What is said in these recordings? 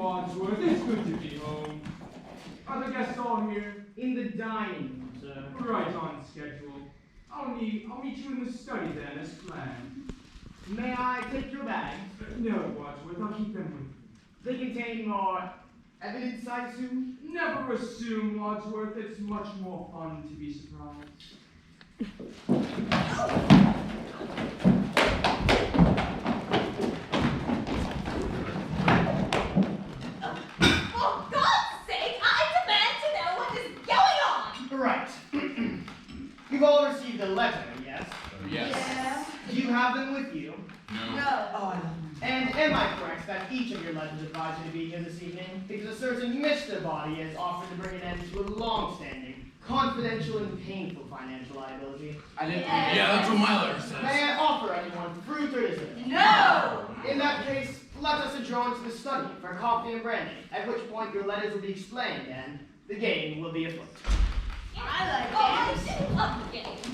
Wadsworth. It's good to be home. Are the guests all here? In the dining room, sir. Right on schedule. I'll meet you in the study then, as planned. May I take your bags? No, Wadsworth, I'll keep them with you. They contain more evidence, I assume? Never assume, Wadsworth. It's much more fun to be surprised. For God's sake, I demand to know what is going on! Right. You've all received a letter, yes? Yes. Yeah. Do you have them with you? No. And am I correct that each of your letters advise you to be here this evening? Because a certain Mr. Body has offered to bring an end to a long-standing, confidential, and painful financial liability. I didn't. Yes. Yeah, that's what my letter says. May I offer anyone fruit or dessert? No! In that case, let us adjourn to the study for coffee and brandy, at which point your letters will be explained and the game will be afoot. I love games.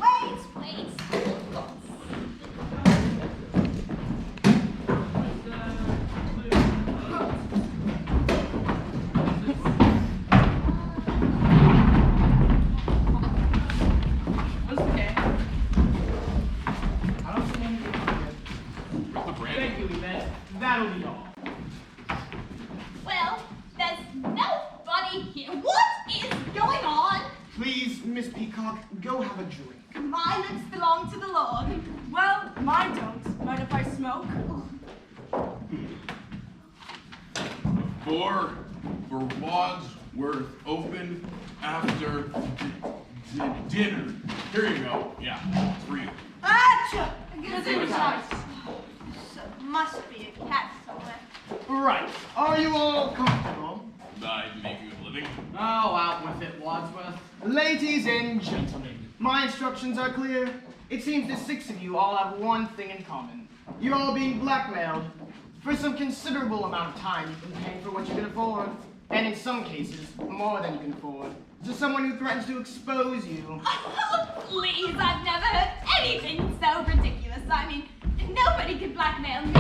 Wait. What's the game? I don't see anything Where's the brand? Thank you, Yvette. That'll be all. Well, there's nobody here. What is going on? Please, Miss Peacock, go have a drink. My lips belong to the Lord. Well, mine don't. Mind if I smoke? For Wadsworth open after dinner. Here you go. Yeah, it's for you. Achoo! Gesundheit. So must be a cat somewhere. Right. Are you all comfortable? I'm making a living. Oh, out with it, Wadsworth. Ladies and gentlemen, my instructions are clear. It seems the six of you all have one thing in common. You're all being blackmailed. For some considerable amount of time, you can pay for what you can afford. And in some cases, more than you can afford. To someone who threatens to expose you. Oh, please, I've never heard anything so ridiculous. I mean, nobody can blackmail me. I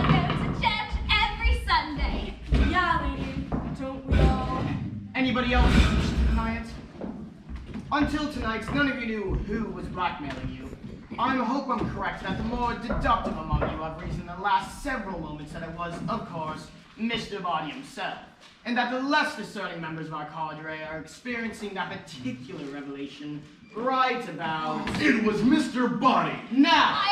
go to church every Sunday. Yeah, lady. Don't we all? Anybody else wish to deny it? Until tonight, none of you knew who was blackmailing you. I hope I'm correct that the more deductive among you have reasoned in the last several moments that it was, of course, Mr. Body himself. And that the less discerning members of our cadre are experiencing that particular revelation right about It was Mr. Body. now.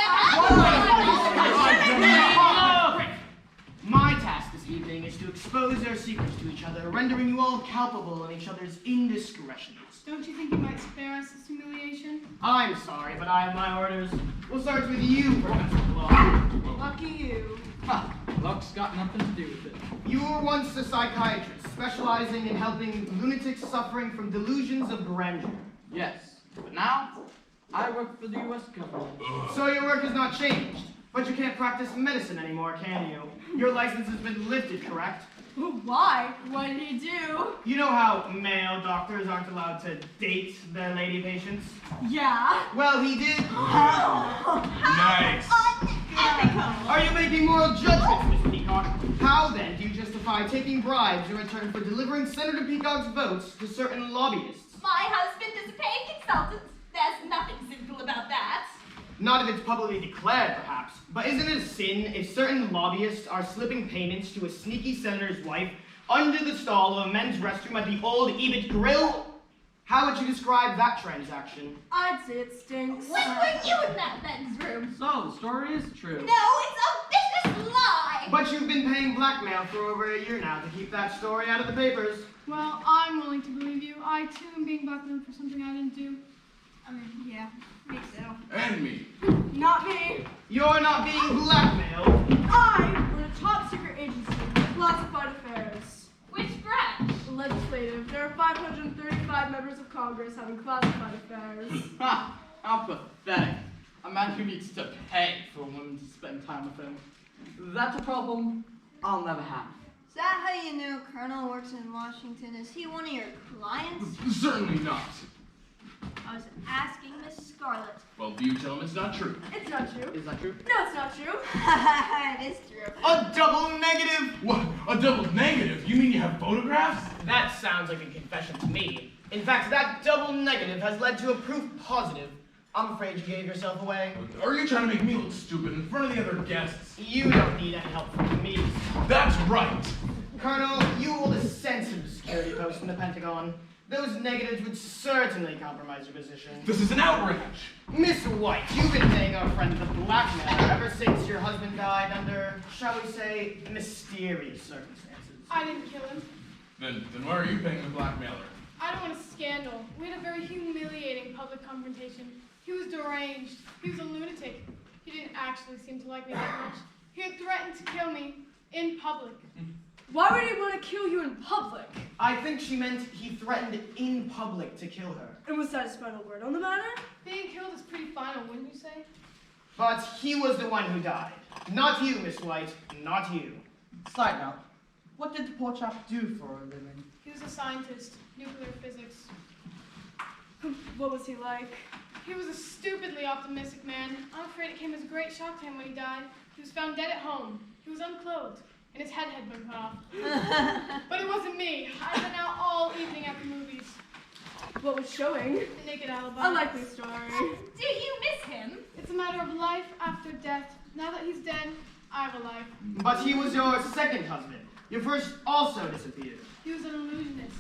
My task this evening is to expose their secrets to each other, rendering you all culpable in each other's indiscretions. Don't you think you might spare us this humiliation? I'm sorry, but I have my orders. We'll start with you, Professor Clark. Lucky you. Ha! Luck's got nothing to do with it. You were once a psychiatrist, specializing in helping lunatics suffering from delusions of grandeur. Yes, but now I work for the U.S. government. So your work has not changed, but you can't practice medicine anymore, can you? Your license has been lifted, correct? Why? What did he do? You know how male doctors aren't allowed to date their lady patients? Yeah. Well, he did. Nice. Unethical. Are you making moral judgments, Miss Peacock? How then do you justify taking bribes in return for delivering Senator Peacock's votes to certain lobbyists? My husband is a paid consultant. There's nothing sinful about that. Not if it's publicly declared, perhaps. But isn't it a sin if certain lobbyists are slipping payments to a sneaky senator's wife under the stall of a men's restroom at the old Ebit Grill? How would you describe that transaction? I'd say it stinks. When were you in that men's room? So, the story is true. No, it's a vicious lie. But you've been paying blackmail for over a year now to keep that story out of the papers. Well, I'm willing to believe you. I, too, am being blackmailed for something I didn't do. I mean, yeah, me too. And me. Not me. You're not being blackmailed. I run a top secret agency for classified affairs. Which branch? The legislative. There are 535 members of Congress having classified affairs. Ha! How pathetic. A man who needs to pay for a woman to spend time with him. That's a problem I'll never have. Is that how you know Colonel works in Washington? Is he one of your clients? Certainly not. I was asking Miss Scarlet. Well, do you tell him it's not true? It's not true. Is that true? No, it's not true. It is true. A double negative! What? A double negative? You mean you have photographs? That sounds like a confession to me. In fact, that double negative has led to a proof positive. I'm afraid you gave yourself away. Are you trying to make me look stupid in front of the other guests? You don't need any help from me. That's right. Colonel, you hold a sensitive security post in the Pentagon. Those negatives would certainly compromise your position. This is an outrage. Miss White, you've been paying our friend the blackmailer ever since your husband died under, shall we say, mysterious circumstances. I didn't kill him. Then why are you paying the blackmailer? I don't want a scandal. We had a very humiliating public confrontation. He was deranged. He was a lunatic. He didn't actually seem to like me that much. He had threatened to kill me in public. Why would he want to kill you in public? I think she meant he threatened in public to kill her. And was that his final word on the matter? Being killed is pretty final, wouldn't you say? But he was the one who died. Not you, Miss White. Not you. Side note, what did the poor chap do for a living? He was a scientist, nuclear physics. What was he like? He was a stupidly optimistic man. I'm afraid it came as a great shock to him when he died. He was found dead at home. He was unclothed, and his head had been cut off. But it wasn't me. I've been out all evening at the movies. What was showing? The Naked Alibi. A likely story. Do you miss him? It's a matter of life after death. Now that he's dead, I have a life. But he was your second husband. Your first also disappeared. He was an illusionist.